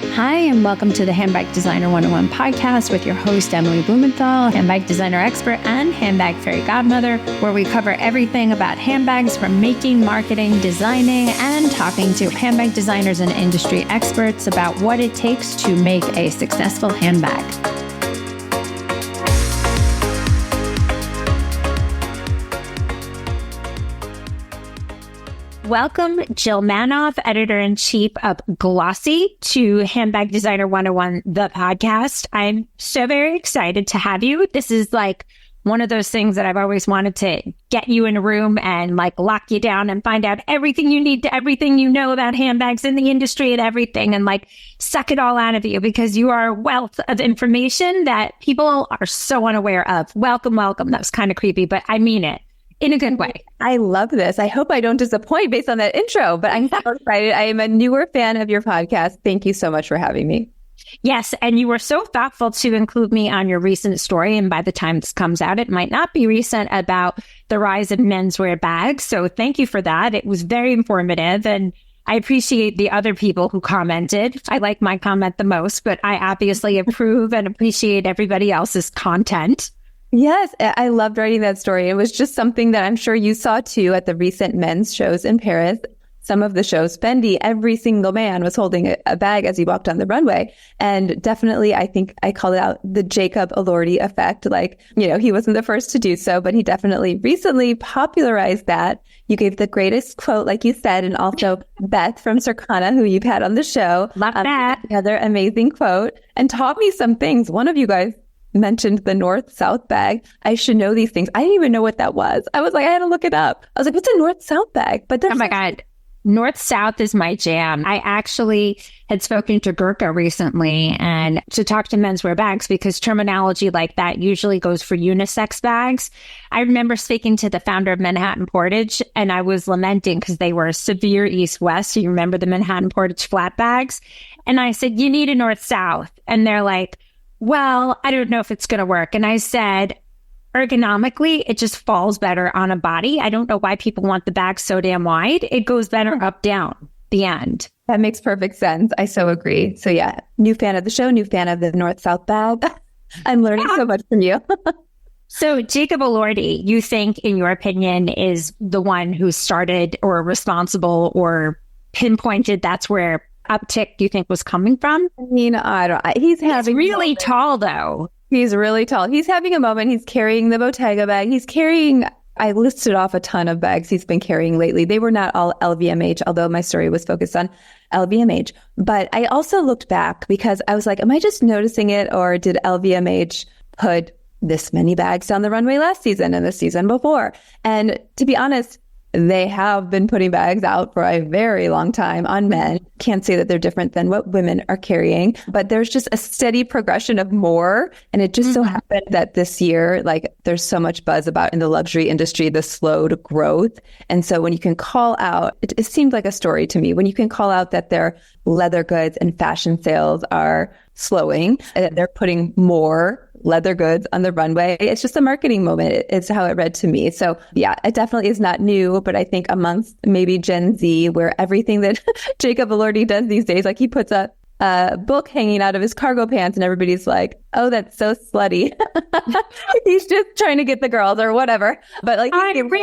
Hi, and welcome to the Handbag Designer 101 podcast with your host, Emily Blumenthal, handbag designer expert and handbag fairy godmother, where we cover everything about handbags from making, marketing, designing, and talking to handbag designers and industry experts about what it takes to make a successful handbag. Welcome, Jill Manoff, Editor-in-Chief of Glossy, to Handbag Designer 101, the podcast. I'm so very excited to have you. This is like one of those things that I've always wanted to get you in a room and like lock you down and find out everything you need to everything you know about handbags in the industry and everything, and like suck it all out of you because you are a wealth of information that people are so unaware of. Welcome, welcome. That was kind of creepy, but I mean it. In a good way. I love this. I hope I don't disappoint based on that intro, but I'm so excited. I am a newer fan of your podcast. Thank you so much for having me. Yes, and you were so thoughtful to include me on your recent story, and by the time this comes out, it might not be recent, about the rise of menswear bags. So thank you for that. It was very informative, and I appreciate the other people who commented. I like my comment the most, but I obviously approve and appreciate everybody else's content. Yes, I loved writing that story. It was just something that I'm sure you saw too at the recent men's shows in Paris. Some of the shows, Fendi, every single man was holding a bag as he walked on the runway. And definitely, I think I called it out the Jacob Elordi effect. Like, he wasn't the first to do so, but he definitely recently popularized that. You gave the greatest quote, like you said, and also Beth from Circana, who you've had on the show. Love that. Another amazing quote, and taught me some things. One of you guys mentioned the north-south bag. I should know these things. I didn't even know what that was. I was like, I had to look it up. I was like, what's a north-south bag? But oh my God. North-south is my jam. I actually had spoken to Gurkha recently and to talk to menswear bags, because terminology like that usually goes for unisex bags. I remember speaking to the founder of Manhattan Portage, and I was lamenting because they were a severe east-west. So you remember the Manhattan Portage flat bags? And I said, you need a north-south. And they're like, well, I don't know if it's going to work. And I said, ergonomically, it just falls better on a body. I don't know why people want the bag so damn wide. It goes better up, down, the end. That makes perfect sense. I so agree. So yeah, new fan of the show, new fan of the north-south bag. I'm learning so much from you. So Jacob Elordi, you think, in your opinion, is the one who started or responsible or pinpointed that's where uptick you think was coming from? I mean, he's really tall though. He's really tall. He's having a moment. He's carrying the Bottega bag. I listed off a ton of bags he's been carrying lately. They were not all LVMH, although my story was focused on LVMH. But I also looked back because I was like, am I just noticing it, or did LVMH put this many bags down the runway last season and the season before? And to be honest, they have been putting bags out for a very long time on men. Can't say that they're different than what women are carrying, but there's just a steady progression of more. And it just so happened that this year, like, there's so much buzz about in the luxury industry, the slowed growth. And so when you can call out, it seemed like a story to me, when you can call out that their leather goods and fashion sales are slowing, and they're putting more leather goods on the runway. It's just a marketing moment. It's how it read to me. So yeah, it definitely is not new, but I think amongst maybe Gen Z, where everything that Jacob Elordi does these days, like he puts a book hanging out of his cargo pants and everybody's like, oh, that's so slutty. He's just trying to get the girls or whatever. But like, I can read.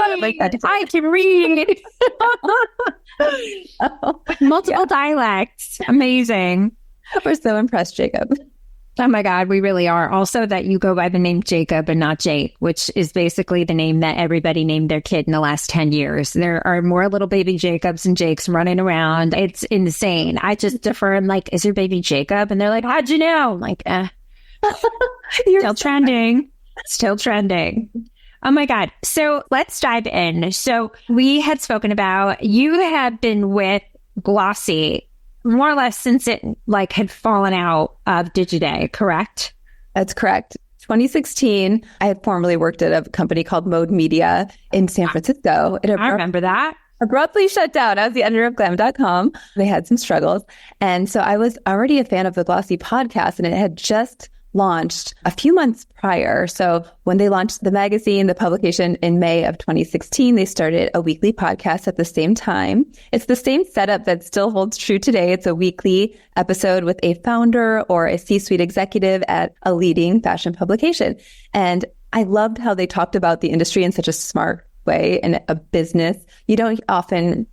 Multiple dialects. Amazing. We're so impressed, Jacob. Oh my God, we really are. Also, that you go by the name Jacob and not Jake, which is basically the name that everybody named their kid in the last 10 years. There are more little baby Jacobs and Jakes running around. It's insane. I just defer. I'm like, is your baby Jacob? And they're like, how'd you know? I'm like, still trending. Still trending. Oh my God. So let's dive in. So we had spoken about, you have been with Glossy more or less since it like had fallen out of Digiday, correct? That's correct. 2016, I had formerly worked at a company called Mode Media in San Francisco. I remember that. Abruptly shut down. I was the editor of glam.com. They had some struggles. And so I was already a fan of the Glossy podcast, and it had just launched a few months prior. So when they launched the magazine, the publication in May of 2016, they started a weekly podcast at the same time. It's the same setup that still holds true today. It's a weekly episode with a founder or a C-suite executive at a leading fashion publication. And I loved how they talked about the industry in such a smart way in a business. You don't often,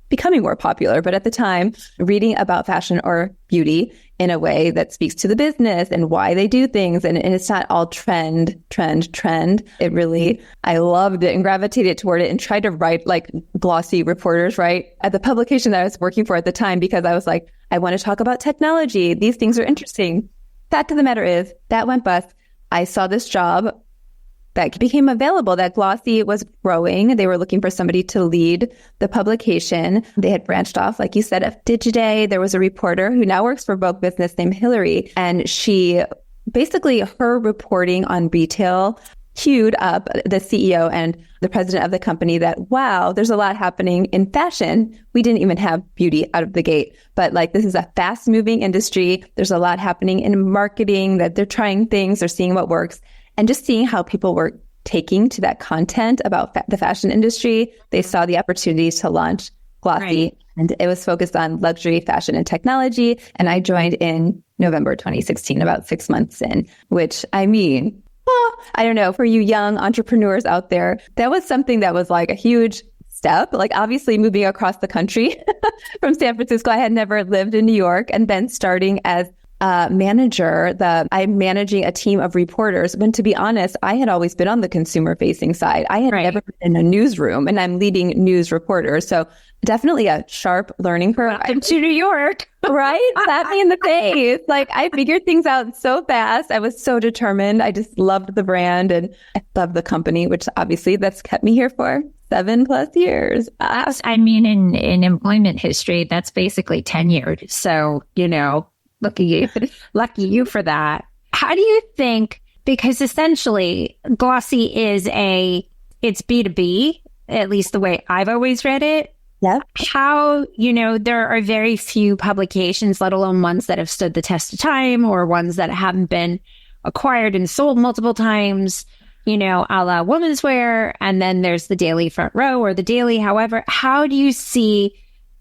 becoming more popular, but at the time, reading about fashion or beauty in a way that speaks to the business and why they do things. And it's not all trend. It really, I loved it and gravitated toward it and tried to write like glossy reporters, right? At the publication that I was working for at the time, because I was like, I want to talk about technology. These things are interesting. Fact of the matter is that went bust. I saw this job that became available, that Glossy was growing. They were looking for somebody to lead the publication. They had branched off, like you said, of Digiday. There was a reporter who now works for Vogue Business named Hillary. And she basically, her reporting on retail queued up the CEO and the president of the company that, wow, there's a lot happening in fashion. We didn't even have beauty out of the gate, but like this is a fast moving industry. There's a lot happening in marketing, that they're trying things, they're seeing what works. And just seeing how people were taking to that content about the fashion industry, they saw the opportunity to launch Glossy. Right. And it was focused on luxury, fashion, and technology. And I joined in November 2016, about 6 months in, which I don't know, for you young entrepreneurs out there, that was something that was like a huge step. Like obviously moving across the country from San Francisco, I had never lived in New York, and then starting as manager, I'm managing a team of reporters. When to be honest, I had always been on the consumer facing side. I had never been in a newsroom, and I'm leading news reporters. So definitely a sharp learning curve. Welcome to New York. Right? Slap me in the face. Like I figured things out so fast. I was so determined. I just loved the brand and I loved the company, which obviously that's kept me here for 7+ years. In employment history, that's basically tenured. So, lucky you for that. How do you think, because essentially Glossy it's B2B, at least the way I've always read it. Yep. How, there are very few publications, let alone ones that have stood the test of time or ones that haven't been acquired and sold multiple times, a la Women's Wear. And then there's the Daily Front Row or the Daily. However, how do you see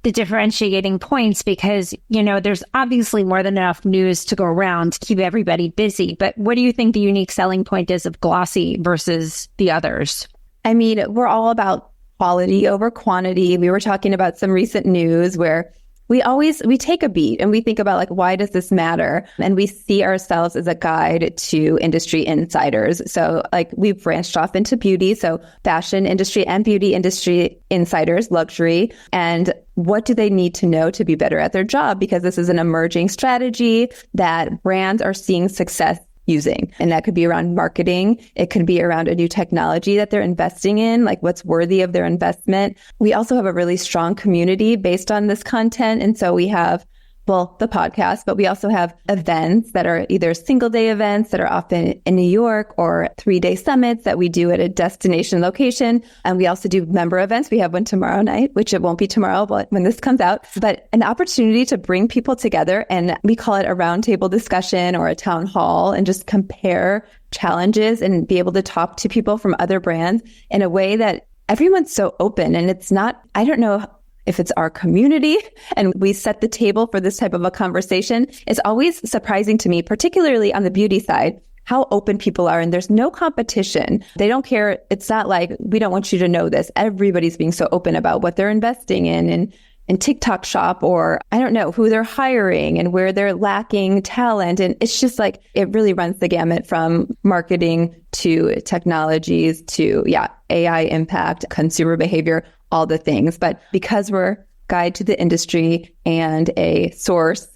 the differentiating points? Because, there's obviously more than enough news to go around to keep everybody busy. But what do you think the unique selling point is of Glossy versus the others? We're all about quality over quantity. We were talking about some recent news where we take a beat and we think about like, why does this matter? And we see ourselves as a guide to industry insiders. So like we've branched off into beauty. So fashion industry and beauty industry insiders, luxury. And what do they need to know to be better at their job? Because this is an emerging strategy that brands are seeing success using. And that could be around marketing. It could be around a new technology that they're investing in, like what's worthy of their investment. We also have a really strong community based on this content. And so we have, the podcast, but we also have events that are either single day events that are often in New York or 3-day summits that we do at a destination location. And we also do member events. We have one tomorrow night, which it won't be tomorrow, but when this comes out, but an opportunity to bring people together. And we call it a roundtable discussion or a town hall, and just compare challenges and be able to talk to people from other brands in a way that everyone's so open. And it's not, I don't know if it's our community and we set the table for this type of a conversation. It's always surprising to me, particularly on the beauty side, how open people are. And there's no competition. They don't care. It's not like, we don't want you to know this. Everybody's being so open about what they're investing in TikTok shop, or I don't know who they're hiring and where they're lacking talent. And it's just like, it really runs the gamut from marketing to technologies to AI impact, consumer behavior, all the things. But because we're guide to the industry and a source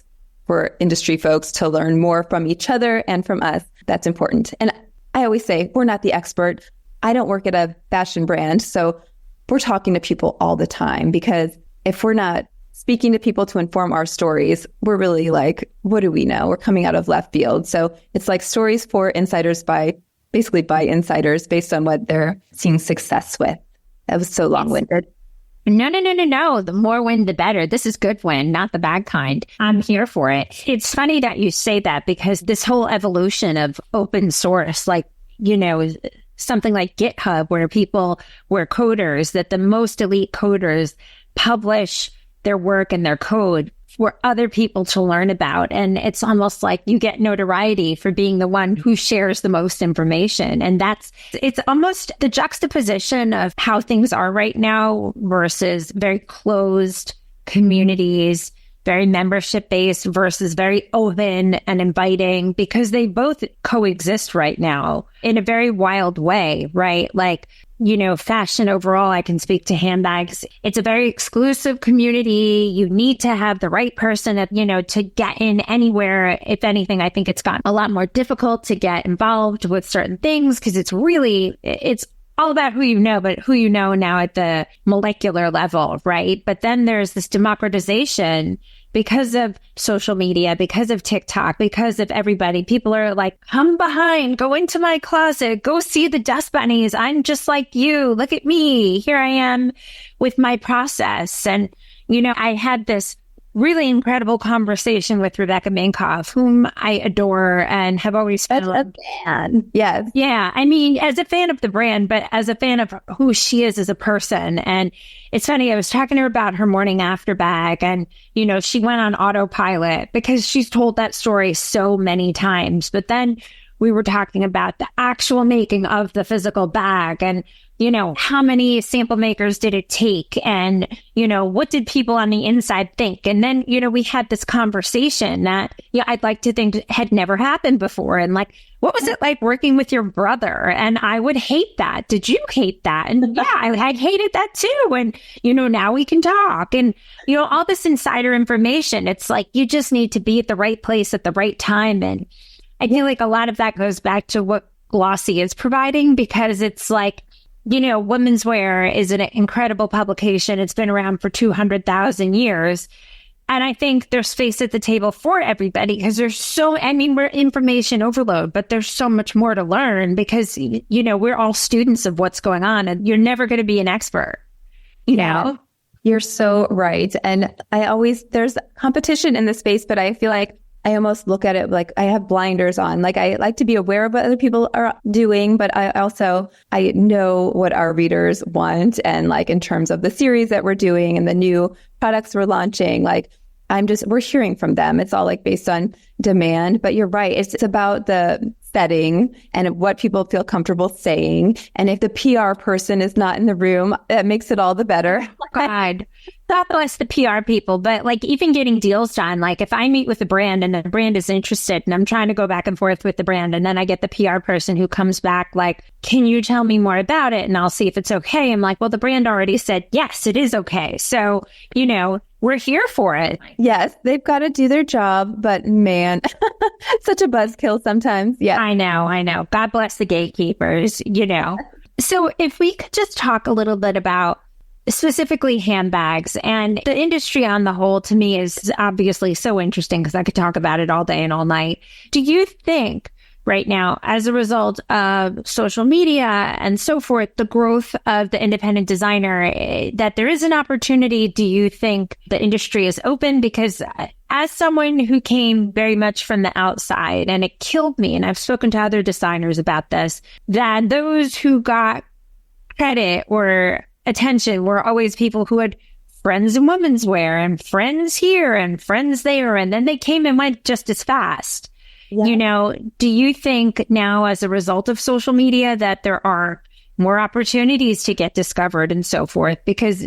for industry folks to learn more from each other and from us, that's important. And I always say, we're not the expert. I don't work at a fashion brand, so we're talking to people all the time, because if we're not speaking to people to inform our stories, we're really like, what do we know? We're coming out of left field. So it's like stories for insiders by insiders based on what they're seeing success with. That was so long-winded. No, no, no, no, no. The more win, the better. This is good win, not the bad kind. I'm here for it. It's funny that you say that because this whole evolution of open source, like, something like GitHub, where coders, that the most elite coders publish their work and their code for other people to learn about. And it's almost like you get notoriety for being the one who shares the most information. And it's almost the juxtaposition of how things are right now versus very closed communities, very membership based versus very open and inviting, because they both coexist right now in a very wild way, right? Like, fashion overall, I can speak to handbags. It's a very exclusive community. You need to have the right person, to get in anywhere. If anything, I think it's gotten a lot more difficult to get involved with certain things because it's all about who you know, but who you know now at the molecular level, right? But then there's this democratization because of social media, because of TikTok, because of everybody. People are like, come behind, go into my closet, go see the dust bunnies. I'm just like you. Look at me. Here I am with my process. And, I had this really incredible conversation with Rebecca Minkoff, whom I adore and have always felt a fan. Yes. Yeah. I mean, as a fan of the brand, but as a fan of who she is as a person. And it's funny, I was talking to her about her morning after bag and, she went on autopilot because she's told that story so many times. But then we were talking about the actual making of the physical bag and, how many sample makers did it take? And, what did people on the inside think? And then, we had this conversation that, I'd like to think had never happened before. And like, what was it like working with your brother? And I would hate that. Did you hate that? And yeah, I hated that too. And, now we can talk and, all this insider information. It's like, you just need to be at the right place at the right time. And I feel like a lot of that goes back to what Glossy is providing, because it's like, Women's Wear is an incredible publication. It's been around for 200,000 years. And I think there's space at the table for everybody because we're information overload, but there's so much more to learn because, we're all students of what's going on and you're never going to be an expert, know? You're so right. And there's competition in the space, but I feel like I almost look at it like I have blinders on. Like I like to be aware of what other people are doing, but I know what our readers want. And like in terms of the series that we're doing and the new products we're launching, like we're hearing from them. It's all like based on demand, but you're right. It's about the setting and what people feel comfortable saying. And if the PR person is not in the room, that makes it all the better. God bless the PR people, but like even getting deals done, like if I meet with a brand and the brand is interested and I'm trying to go back and forth with the brand and then I get the PR person who comes back like, can you tell me more about it? And I'll see if it's okay. I'm like, well, the brand already said, yes, it is okay. So, we're here for it. Yes, they've got to do their job, but man, such a buzzkill sometimes. Yeah, I know. God bless the gatekeepers, So if we could just talk a little bit about specifically handbags and the industry on the whole, to me is obviously so interesting because I could talk about it all day and all night. Do you think right now, as a result of social media and so forth, the growth of the independent designer, that there is an opportunity? Do you think the industry is open? Because as someone who came very much from the outside, and it killed me, and I've spoken to other designers about this, that those who got credit or attention were always people who had friends in women's wear and friends here and friends there, and then they came and went just as fast. Yeah. Do you think now as a result of social media that there are more opportunities to get discovered and so forth? Because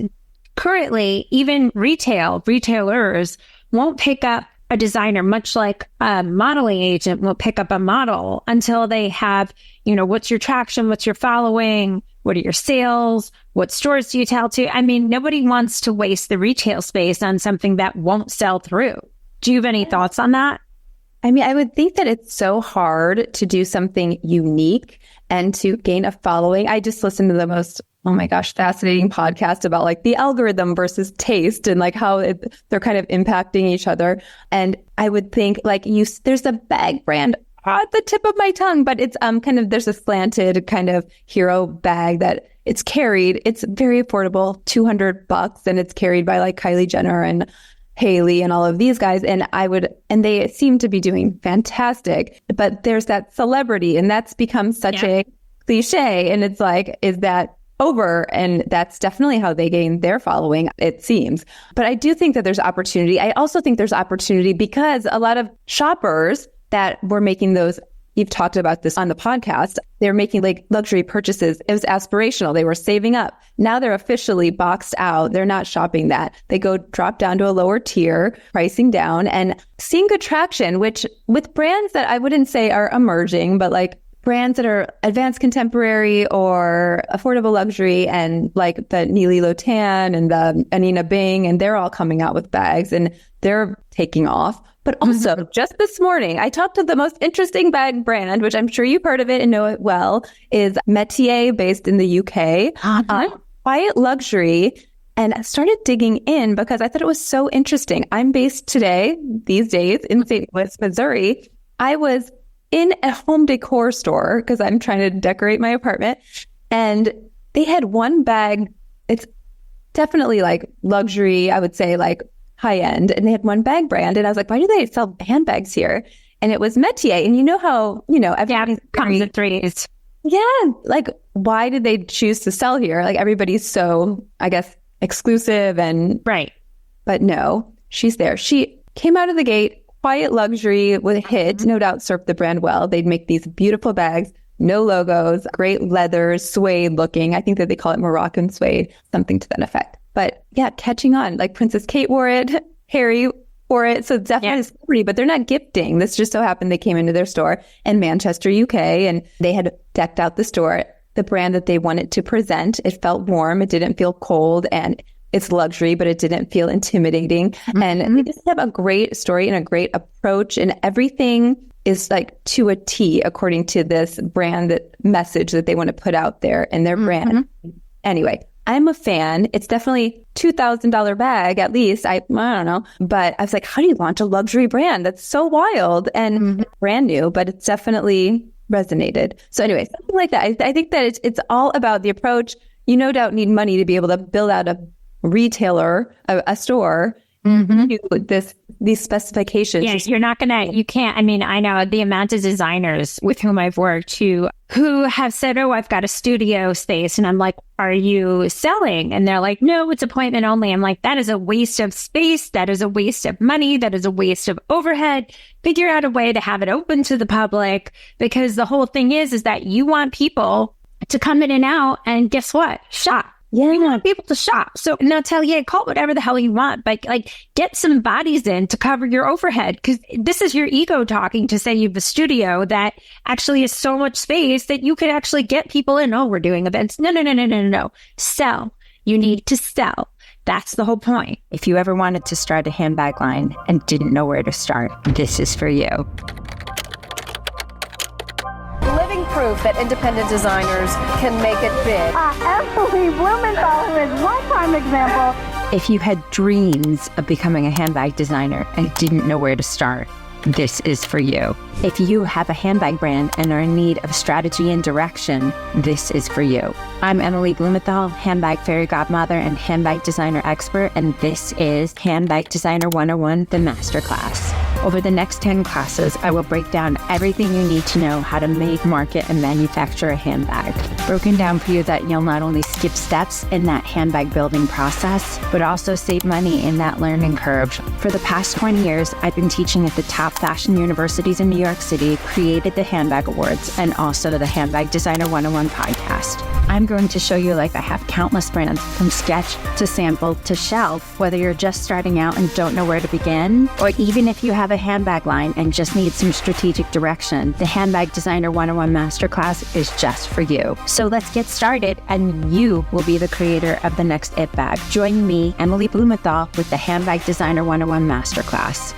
currently, even retailers won't pick up a designer, much like a modeling agent will pick up a model until they have, what's your traction, what's your following, what are your sales, what stores do you tell to? I mean, nobody wants to waste the retail space on something that won't sell through. Do you have any thoughts on that? I mean, I would think that it's so hard to do something unique and to gain a following. I just listened to the most, oh my gosh, fascinating podcast about like the algorithm versus taste and like how they're kind of impacting each other. And I would think like there's a bag brand at the tip of my tongue, but it's there's a slanted kind of hero bag that it's carried. It's very affordable, $200, and it's carried by like Kylie Jenner and Haley and all of these guys. And they seem to be doing fantastic, but there's that celebrity, and that's become such a cliche. And it's like, is that over? And that's definitely how they gain their following, it seems. But I do think that there's opportunity. I also think there's opportunity because a lot of shoppers that were making those, you've talked about this on the podcast, they're making like luxury purchases. It was aspirational. They were saving up. Now they're officially boxed out. They're not shopping that. They go drop down to a lower tier, pricing down, and seeing good traction, which with brands that I wouldn't say are emerging, but like brands that are advanced contemporary or affordable luxury, and like the Neely Lotan and the Anina Bing, and they're all coming out with bags and they're taking off. But also, just this morning, I talked to the most interesting bag brand, which I'm sure you've heard of it and know it well, is Metier, based in the UK. Quiet luxury. And I started digging in because I thought it was so interesting. I'm based these days, in St. Louis, Missouri. I was in a home decor store because I'm trying to decorate my apartment. And they had one bag. It's definitely like luxury, I would say like high end. And they had one bag brand. And I was like, why do they sell handbags here? And it was Metier. And you know how, everybody's comes in threes. Yeah. Like, why did they choose to sell here? Like, everybody's so, I guess, exclusive and right. But no, she's there. She came out of the gate. Quiet luxury with a hit, no doubt served the brand well. They'd make these beautiful bags, no logos, great leathers, suede looking. I think that they call it Moroccan suede, something to that effect. But yeah, catching on. Like Princess Kate wore it, Harry wore it. So definitely celebrity, but they're not gifting. This just so happened they came into their store in Manchester, UK, and they had decked out the store, the brand that they wanted to present. It felt warm. It didn't feel cold, and it's luxury, but it didn't feel intimidating. And they just have a great story and a great approach, and everything is like to a T according to this brand message that they want to put out there in their brand. Anyway, I'm a fan. It's definitely $2,000 bag at least. I don't know. But I was like, how do you launch a luxury brand? That's so wild and brand new, but it's definitely resonated. So anyway, something like that. I think that it's all about the approach. You no doubt need money to be able to build out a retailer, a store, these specifications. Yeah, you can't. I mean, I know the amount of designers with whom I've worked who have said, oh, I've got a studio space. And I'm like, are you selling? And they're like, no, it's appointment only. I'm like, that is a waste of space. That is a waste of money. That is a waste of overhead. Figure out a way to have it open to the public, because the whole thing is that you want people to come in and out, and guess what? Shop. Yeah. You want people to shop. So now call it whatever the hell you want, but like get some bodies in to cover your overhead, because this is your ego talking to say you have a studio that actually is so much space that you could actually get people in. Oh, we're doing events. No. Sell. You need to sell. That's the whole point. If you ever wanted to start a handbag line and didn't know where to start, this is for you. Living proof that independent designers can make it big. Emily Blumenthal is one prime example. If you had dreams of becoming a handbag designer and didn't know where to start, this is for you. If you have a handbag brand and are in need of strategy and direction, this is for you. I'm Emily Blumenthal, handbag fairy godmother and handbag designer expert, and this is Handbag Designer 101, the Masterclass. Over the next 10 classes, I will break down everything you need to know how to make, market, and manufacture a handbag. Broken down for you that you'll not only skip steps in that handbag building process, but also save money in that learning curve. For the past 20 years, I've been teaching at the top fashion universities in New York City, created the Handbag Awards, and also the Handbag Designer 101 podcast. I'm going to show you like I have countless brands, from sketch to sample to shelf, whether you're just starting out and don't know where to begin, or even if you have a handbag line and just need some strategic direction, the Handbag Designer 101 Masterclass is just for you. So let's get started, and you will be the creator of the next it bag. Join me, Emily Blumenthal, with the Handbag Designer 101 Masterclass.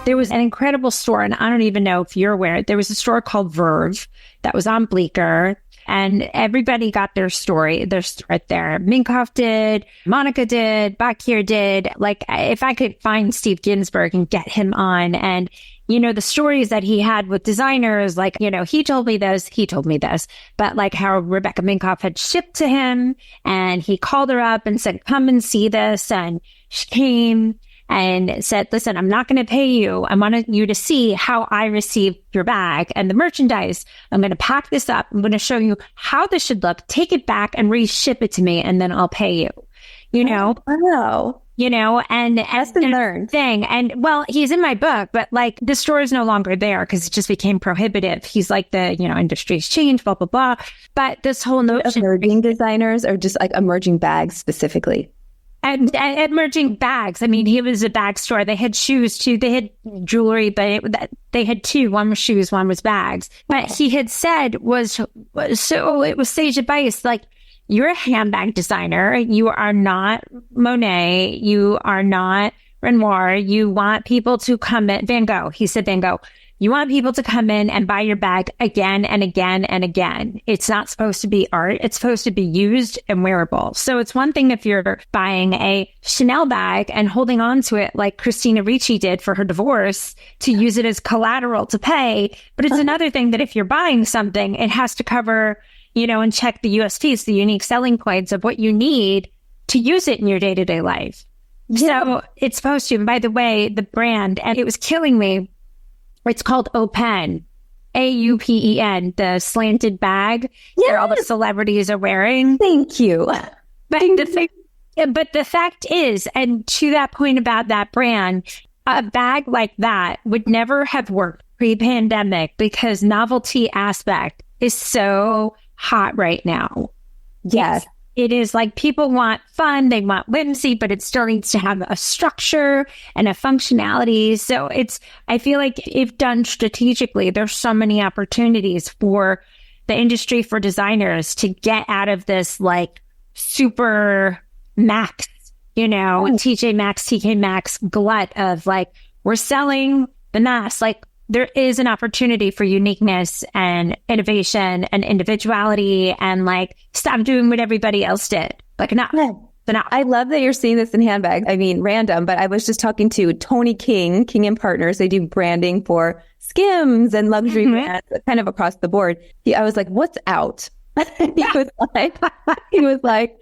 There was an incredible store, and I don't even know if you're aware, there was a store called Verve that was on Bleecker, and everybody got their story. There's right there. Minkoff did, Monica did, Bakir did. Like, if I could find Steve Ginsburg and get him on, and the stories that he had with designers, like, he told me this, but like how Rebecca Minkoff had shipped to him and he called her up and said, come and see this. And she came and said, listen, I'm not going to pay you. I want you to see how I received your bag and the merchandise. I'm going to pack this up. I'm going to show you how this should look. Take it back and reship it to me, and then I'll pay you. Wow. And lesson learned thing. And well, he's in my book, but like the store is no longer there because it just became prohibitive. He's like the, industry's changed, blah, blah, blah. But this whole notion. Emerging designers or just like emerging bags specifically? And emerging bags. I mean, he was a bag store. They had shoes too. They had jewelry, but they had two. One was shoes, one was bags. But he had said it was sage advice. Like, you're a handbag designer. You are not Monet. You are not Renoir. You want people to come in. Van Gogh. He said Van Gogh. You want people to come in and buy your bag again and again and again. It's not supposed to be art. It's supposed to be used and wearable. So it's one thing if you're buying a Chanel bag and holding on to it like Christina Ricci did for her divorce to use it as collateral to pay. But it's another thing that if you're buying something, it has to cover, and check the USPs, the unique selling points of what you need to use it in your day-to-day life. Yeah. So it's supposed to. And by the way, the brand, and it was killing me, it's called Aupen, Aupen, the slanted bag that all the celebrities are wearing. Thank you. But the fact is, and to that point about that brand, a bag like that would never have worked pre-pandemic because novelty aspect is so hot right now. Yes. It is like people want fun, they want whimsy, but it still needs to have a structure and a functionality. So I feel like if done strategically, there's so many opportunities for the industry, for designers to get out of this like super max, TJ Maxx, TK Maxx glut of like, we're selling the mass. Like, there is an opportunity for uniqueness and innovation and individuality and like stop doing what everybody else did. Like, enough. I love that you're seeing this in handbags. I mean, random, but I was just talking to Tony King and Partners. They do branding for Skims and luxury brands kind of across the board. I was like, what's out? he was like,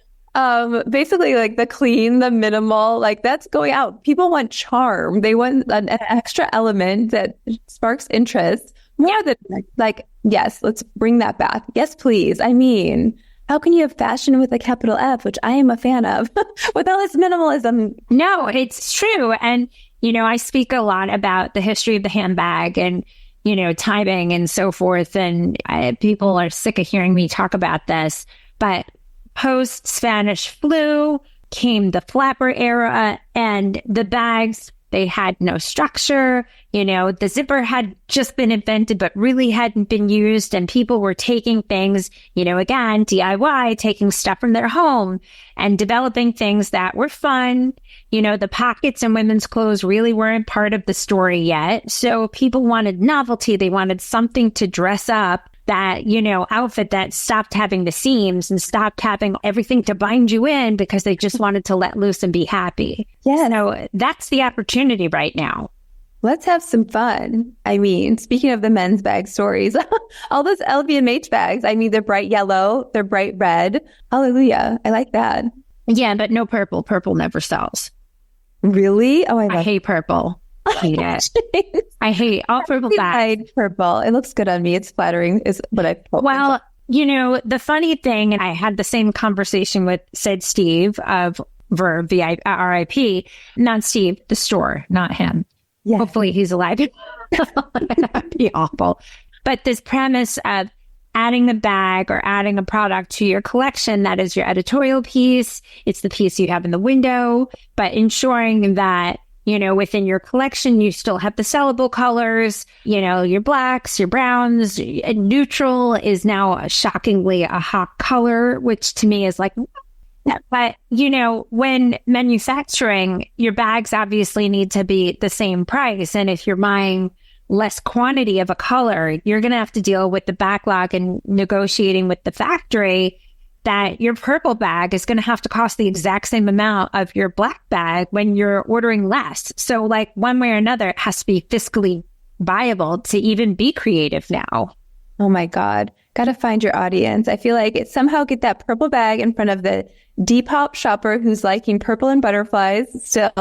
basically like the clean, the minimal, like that's going out. People want charm. They want an extra element that sparks interest more than like, yes, let's bring that back. Yes, please. I mean, how can you have fashion with a capital F, which I am a fan of, with all this minimalism? No, it's true. And, I speak a lot about the history of the handbag and, timing and so forth. And people are sick of hearing me talk about this, but post-Spanish flu came the flapper era, and the bags, they had no structure. The zipper had just been invented, but really hadn't been used. And people were taking things, again, DIY, taking stuff from their home and developing things that were fun. The pockets in women's clothes really weren't part of the story yet. So people wanted novelty. They wanted something to dress up that, outfit that stopped having the seams and stopped having everything to bind you in because they just wanted to let loose and be happy. Yeah. So that's the opportunity right now. Let's have some fun. I mean, speaking of the men's bag stories, all those LVMH bags, I mean, they're bright yellow, they're bright red. Hallelujah. I like that. Yeah, but no purple. Purple never sells. Really? Oh, I hate purple. I hate it. I hate all purple bags. Purple. It looks good on me. It's flattering is what I hope. Well, the funny thing, and I had the same conversation with said Steve of Verve, RIP, not Steve, the store, not him. Yeah. Hopefully he's alive. That'd be awful. But this premise of adding a bag or adding a product to your collection, that is your editorial piece. It's the piece you have in the window, but ensuring that within your collection, you still have the sellable colors, your blacks, your browns. Neutral is now shockingly a hot color, which to me is like, but, when manufacturing, your bags obviously need to be the same price. And if you're buying less quantity of a color, you're going to have to deal with the backlog and negotiating with the factory that your purple bag is going to have to cost the exact same amount of your black bag when you're ordering less. So like one way or another, it has to be fiscally viable to even be creative now. Oh my God. Got to find your audience. I feel like it somehow get that purple bag in front of the Depop shopper who's liking purple and butterflies still.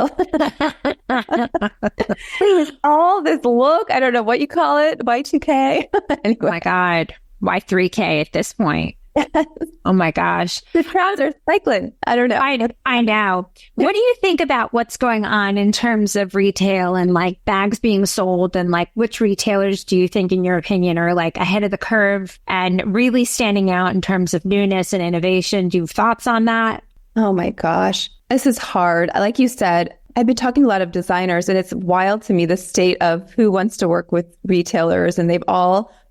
All this look, I don't know what you call it, Y2K. Anyway. Oh my God. Y3K at this point. Oh my gosh. The crowds are cycling. I don't know. I know. What do you think about what's going on in terms of retail and like bags being sold, and like which retailers do you think, in your opinion, are like ahead of the curve and really standing out in terms of newness and innovation? Do you have thoughts on that? Oh my gosh. This is hard. Like you said, I've been talking to a lot of designers, and it's wild to me the state of who wants to work with retailers. And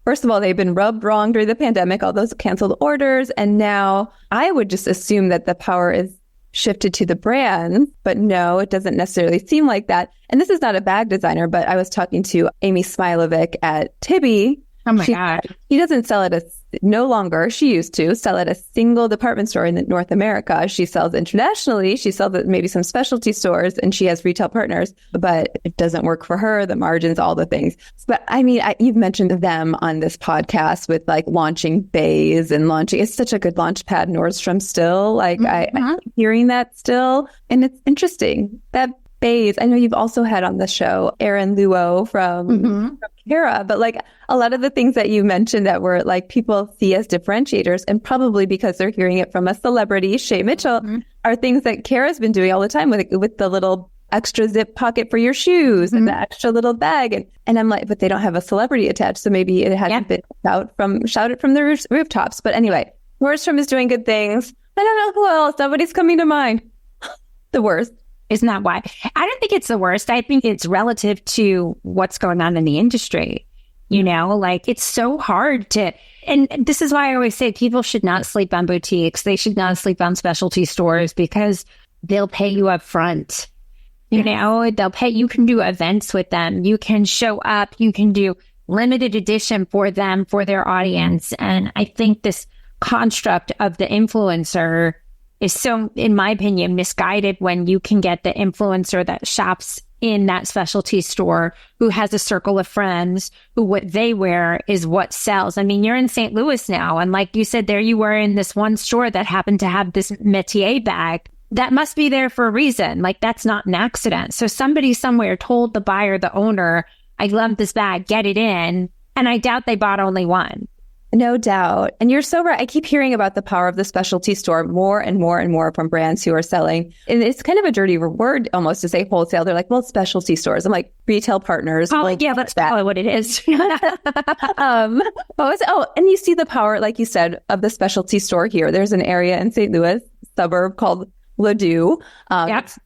first of all, they've been rubbed wrong during the pandemic, all those canceled orders. And now I would just assume that the power is shifted to the brand. But no, it doesn't necessarily seem like that. And this is not a bag designer, but I was talking to Amy Smilovic at Tibby. Oh my God. He doesn't sell it no longer. She used to sell at a single department store in North America. She sells internationally. She sells at maybe some specialty stores, and she has retail partners, but it doesn't work for her. The margins, all the things. But I mean, you've mentioned them on this podcast with like launching bays and launching. It's such a good launch pad, Nordstrom still. Like I'm hearing that still. And it's interesting that bays. I know you've also had on the show Erin Luo from Kara, but like a lot of the things that you mentioned that were like people see as differentiators, and probably because they're hearing it from a celebrity, Shay Mitchell, are things that Kara's been doing all the time with the little extra zip pocket for your shoes and the extra little bag. And I'm like, but they don't have a celebrity attached. So maybe it hasn't been shouted from the rooftops. But anyway, Nordstrom is doing good things. I don't know who else. Nobody's coming to mind. The worst. Isn't that why? I don't think it's the worst. I think it's relative to what's going on in the industry. You know, like it's so hard and this is why I always say people should not sleep on boutiques. They should not sleep on specialty stores, because they'll pay you up front. You know, they'll pay, you can do events with them. You can show up, you can do limited edition for them, for their audience. And I think this construct of the influencer is so, in my opinion, misguided when you can get the influencer that shops in that specialty store, who has a circle of friends, who what they wear is what sells. I mean, you're in St. Louis now, and like you said, there you were in this one store that happened to have this métier bag. That must be there for a reason. Like, that's not an accident. So somebody somewhere told the buyer, the owner, I love this bag, get it in. And I doubt they bought only one. No doubt. And you're so right. I keep hearing about the power of the specialty store more and more and more from brands who are selling. And it's kind of a dirty word almost to say wholesale. They're like, well, specialty stores. I'm like, retail partners. Oh, yeah, that's probably what it is. And you see the power, like you said, of the specialty store here. There's an area in St. Louis, suburb called Ladue.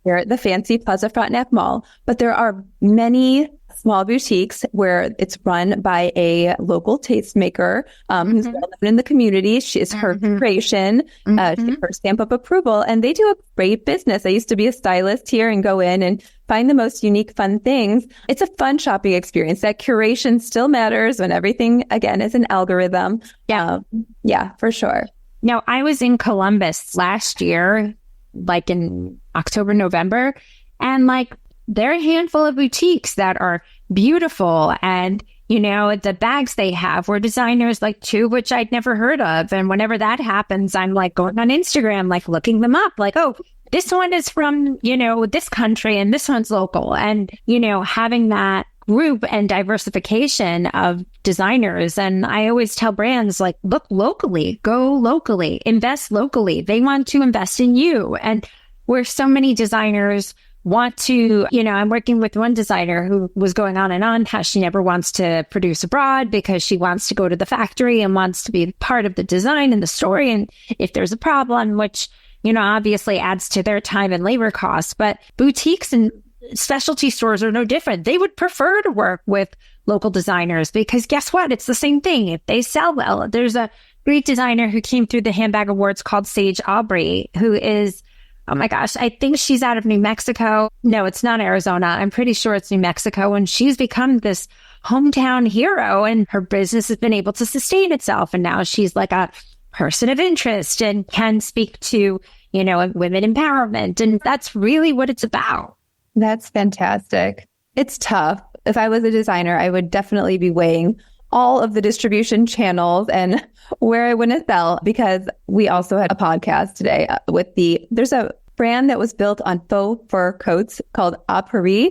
They're at the fancy Plaza Frontenac Mall. But there are many small boutiques where it's run by a local tastemaker who's well known in the community. She is her creation, her stamp of approval, and they do a great business. I used to be a stylist here and go in and find the most unique, fun things. It's a fun shopping experience. That curation still matters when everything, again, is an algorithm. Yeah, for sure. Now, I was in Columbus last year, like in October, November, and like there are a handful of boutiques that are beautiful. And, you know, the bags they have were designers like two, which I'd never heard of. And whenever that happens, I'm like going on Instagram, like looking them up, like, oh, this one is from, you know, this country and this one's local. And, you know, having that group and diversification of designers. And I always tell brands, like, look locally, go locally, invest locally. They want to invest in you. And where so many designers want to, you know, I'm working with one designer who was going on and on how she never wants to produce abroad because she wants to go to the factory and wants to be part of the design and the story. And if there's a problem, which, you know, obviously adds to their time and labor costs, but boutiques and specialty stores are no different. They would prefer to work with local designers because guess what? It's the same thing. If they sell well, there's a great designer who came through the Handbag Awards called Sage Aubrey, who is, oh my gosh, I think she's out of New Mexico. No, it's not Arizona. I'm pretty sure it's New Mexico. And she's become this hometown hero and her business has been able to sustain itself. And now she's like a person of interest and can speak to, you know, women empowerment. And that's really what it's about. That's fantastic. It's tough. if I was a designer, I would definitely be weighing all of the distribution channels and where I want to sell, because we also had a podcast today with there's a brand that was built on faux fur coats called A Paris.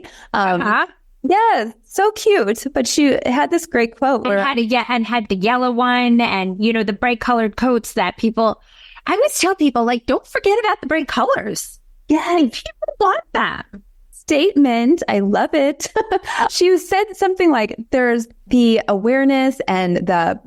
Yes, so cute. But she had this great quote where had the yellow one, and the bright colored coats that people. I always tell people, like, don't forget about the bright colors. Yeah, people want that. Statement. I love it. She said something like, "There's the awareness and the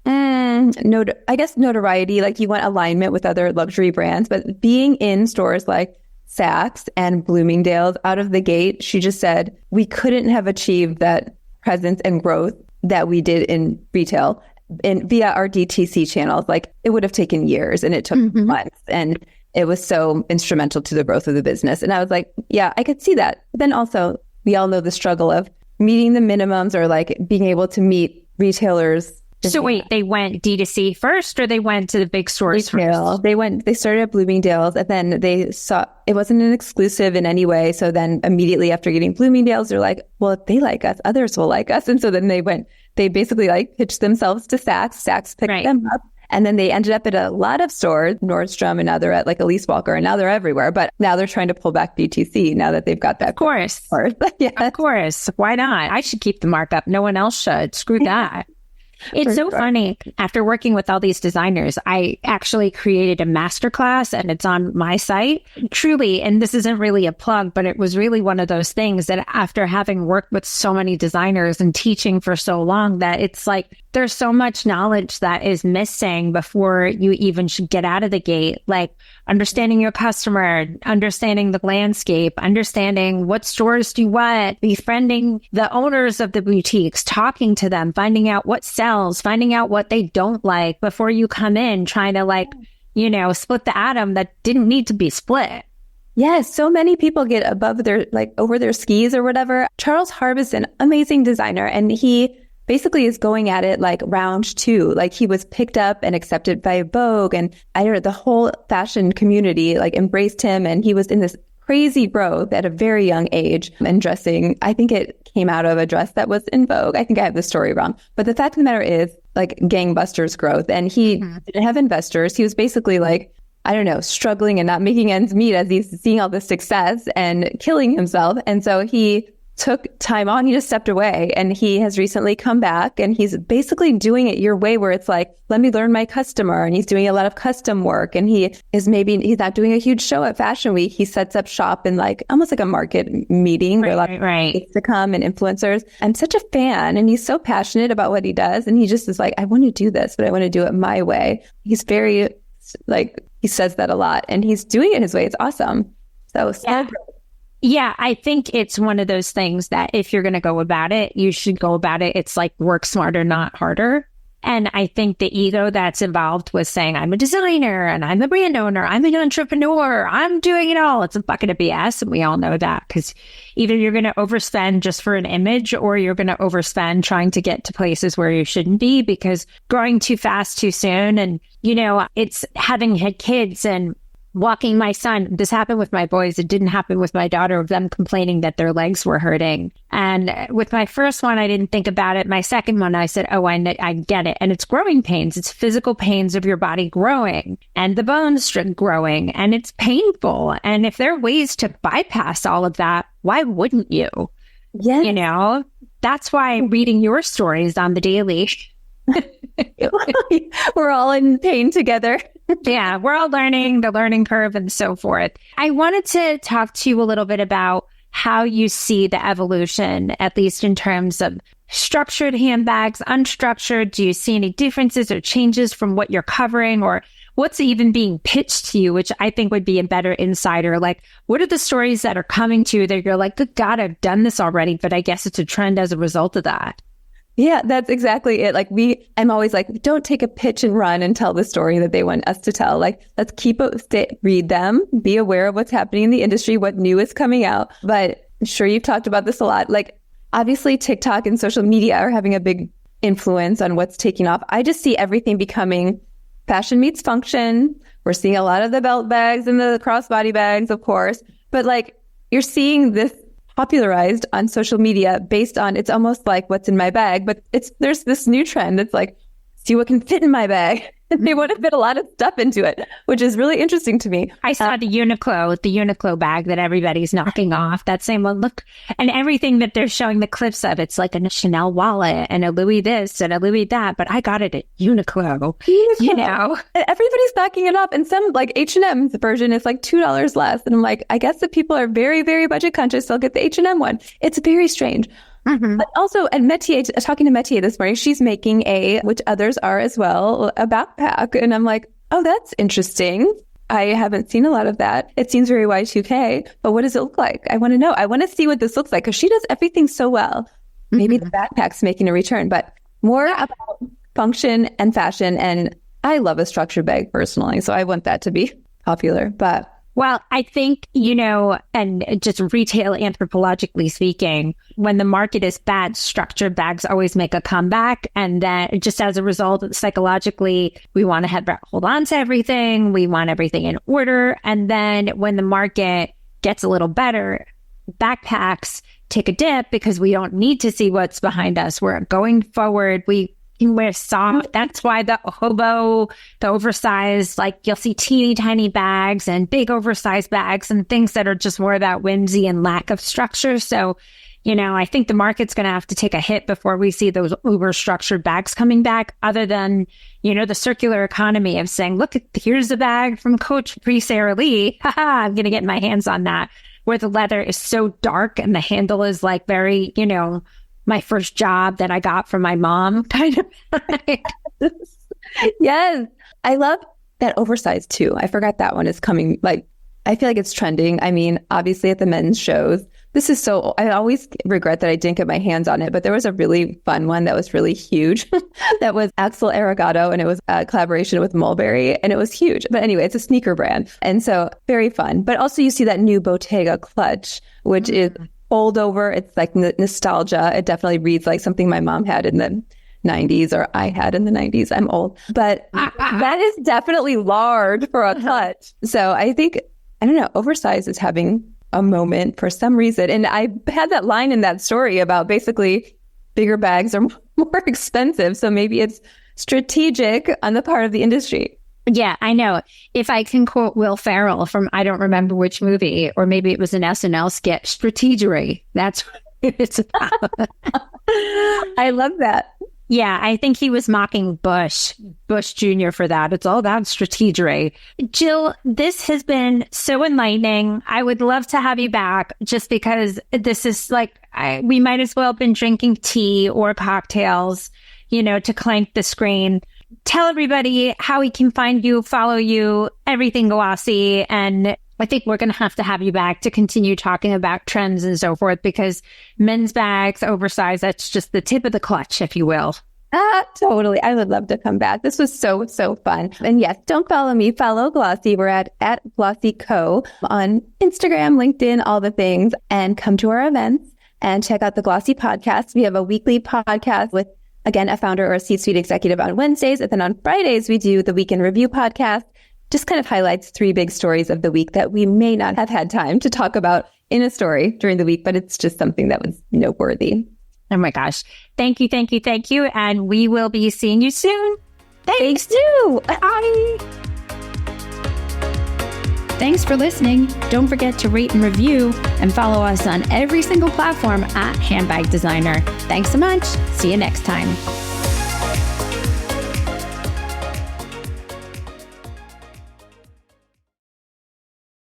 notoriety. Like, you want alignment with other luxury brands, but being in stores like Saks and Bloomingdale's out of the gate, she just said we couldn't have achieved that presence and growth that we did in retail via our DTC channels. Like, it would have taken years, and it took months, and it was so instrumental to the growth of the business." And I was like, yeah, I could see that. But then also, we all know the struggle of meeting the minimums, or like being able to meet retailers. So wait, they went D2C first, or they went to the big stores first? They started at Bloomingdale's, and then they saw it wasn't an exclusive in any way. So then immediately after getting Bloomingdale's, they're like, well, if they like us, others will like us. And so then they basically like pitched themselves to Saks. Saks picked them up. And then they ended up at a lot of stores, Nordstrom, and now they're at like Elise Walker, and now they're everywhere. But now they're trying to pull back DTC now that they've got that. Of course. Of course. Why not? I should keep the markup. No one else should. Screw that. It's so funny. After working with all these designers, I actually created a masterclass, and it's on my site. Truly, and this isn't really a plug, but it was really one of those things that after having worked with so many designers and teaching for so long, that it's like there's so much knowledge that is missing before you even should get out of the gate. Like understanding your customer, understanding the landscape, understanding what stores do you want, befriending the owners of the boutiques, talking to them, finding out what sells, finding out what they don't like before you come in, trying to split the atom that didn't need to be split. Yes, so many people get above their, over their skis or whatever. Charles Harb is an amazing designer, and he basically is going at it like round two. Like, he was picked up and accepted by Vogue, and the whole fashion community embraced him, and he was in this crazy growth at a very young age and dressing. I think it came out of a dress that was in Vogue. I think I have the story wrong, but the fact of the matter is gangbusters growth. And he didn't have investors. He was basically struggling and not making ends meet as he's seeing all this success and killing himself. And so he took time on, he just stepped away, and he has recently come back, and he's basically doing it your way, where it's like, let me learn my customer. And he's doing a lot of custom work, and he's not doing a huge show at Fashion Week. He sets up shop in almost like a market meeting where a lot of people to come and influencers. I'm such a fan, and he's so passionate about what he does. And he just is like, I want to do this, but I want to do it my way. He's very he says that a lot, and he's doing it his way. It's awesome. So yeah. Yeah, I think it's one of those things that if you're going to go about it, you should go about it. It's like work smarter, not harder. And I think the ego that's involved with saying, I'm a designer and I'm a brand owner, I'm an entrepreneur, I'm doing it all. It's a bucket of BS. And we all know that, because either you're going to overspend just for an image, or you're going to overspend trying to get to places where you shouldn't be, because growing too fast, too soon. And, it's having had kids and walking my son. This happened with my boys. It didn't happen with my daughter, of them complaining that their legs were hurting. And with my first one, I didn't think about it. My second one, I said, oh, I get it. And it's growing pains. It's physical pains of your body growing and the bones growing, and it's painful. And if there are ways to bypass all of that, why wouldn't you? Yes. That's why reading your stories on the daily. We're all in pain together. Yeah, we're all learning the learning curve and so forth. I wanted to talk to you a little bit about how you see the evolution, at least in terms of structured handbags, unstructured. Do you see any differences or changes from what you're covering, or what's even being pitched to you, which I think would be a better insider? Like, what are the stories that are coming to you that you're like, good God, I've done this already, but I guess it's a trend as a result of that? Yeah, that's exactly it. I'm always like, don't take a pitch and run and tell the story that they want us to tell. Let's read them, be aware of what's happening in the industry, what new is coming out. But I'm sure you've talked about this a lot. Obviously TikTok and social media are having a big influence on what's taking off. I just see everything becoming fashion meets function. We're seeing a lot of the belt bags and the crossbody bags, of course. But you're seeing this popularized on social media based on, it's almost like what's in my bag, but there's this new trend that's like, see what can fit in my bag. And they want to fit a lot of stuff into it, which is really interesting to me. I saw the Uniqlo bag that everybody's knocking off. That same one, look, and everything that they're showing the clips of, it's like a Chanel wallet and a Louis this and a Louis that, but I got it at Uniqlo. You know, everybody's knocking it off, and some like H&M's version is like $2 less. And I'm like, I guess that people are very, very budget conscious. They'll get the H&M one. It's very strange. Mm-hmm. But also at Metier, talking to Metier this morning, she's making which others are as well, a backpack. And I'm like, oh, that's interesting. I haven't seen a lot of that. It seems very Y2K, but what does it look like? I want to know. I want to see what this looks like because she does everything so well. Maybe the backpack's making a return, but more about function and fashion. And I love a structured bag personally, so I want that to be popular. But well, I think, and just retail anthropologically speaking, when the market is bad, structured bags always make a comeback. And then just as a result, psychologically, we want to hold on to everything. We want everything in order. And then when the market gets a little better, backpacks take a dip because we don't need to see what's behind us. We're going forward. We can wear soft. That's why the oversized, like you'll see teeny tiny bags and big oversized bags and things that are just more about whimsy and lack of structure. So, I think the market's going to have to take a hit before we see those uber structured bags coming back, other than, the circular economy of saying, look, here's a bag from Coach pre-Sara Lee. I'm going to get my hands on that, where the leather is so dark and the handle is like very, my first job that I got from my mom kind of. Yes. I love that oversized too. I forgot that one is coming. Like, I feel like it's trending. I mean, obviously at the men's shows, I always regret that I didn't get my hands on it, but there was a really fun one that was really huge. That was Axel Arigato, and it was a collaboration with Mulberry, and it was huge. But anyway, it's a sneaker brand. And so very fun. But also you see that new Bottega clutch, which is fold over. It's like nostalgia. It definitely reads like something my mom had in the 90s or I had in the 90s. I'm old, but that is definitely large for a clutch. So I think, I don't know, oversized is having a moment for some reason. And I had that line in that story about basically bigger bags are more expensive. So maybe it's strategic on the part of the industry. Yeah, I know. If I can quote Will Ferrell from, I don't remember which movie, or maybe it was an SNL sketch, strategery. That's what it's about. I love that. Yeah, I think he was mocking Bush Jr. for that. It's all about strategery. Jill, this has been so enlightening. I would love to have you back just because this is like, we might as well have been drinking tea or cocktails, to clank the screen. Tell everybody how we can find you, follow you, everything Glossy. And I think we're going to have you back to continue talking about trends and so forth, because men's bags, oversized, that's just the tip of the clutch, if you will. Totally. I would love to come back. This was so, so fun. And yes, don't follow me. Follow Glossy. We're at Glossy Co. on Instagram, LinkedIn, all the things. And come to our events and check out the Glossy podcast. We have a weekly podcast with, again, a founder or a C-suite executive on Wednesdays. And then on Fridays, we do the Weekend Review podcast. Just kind of highlights 3 big stories of the week that we may not have had time to talk about in a story during the week, but it's just something that was noteworthy. Oh my gosh. Thank you, thank you, thank you. And we will be seeing you soon. Thanks too. Bye. Thanks for listening. Don't forget to rate and review and follow us on every single platform at Handbag Designer. Thanks so much. See you next time.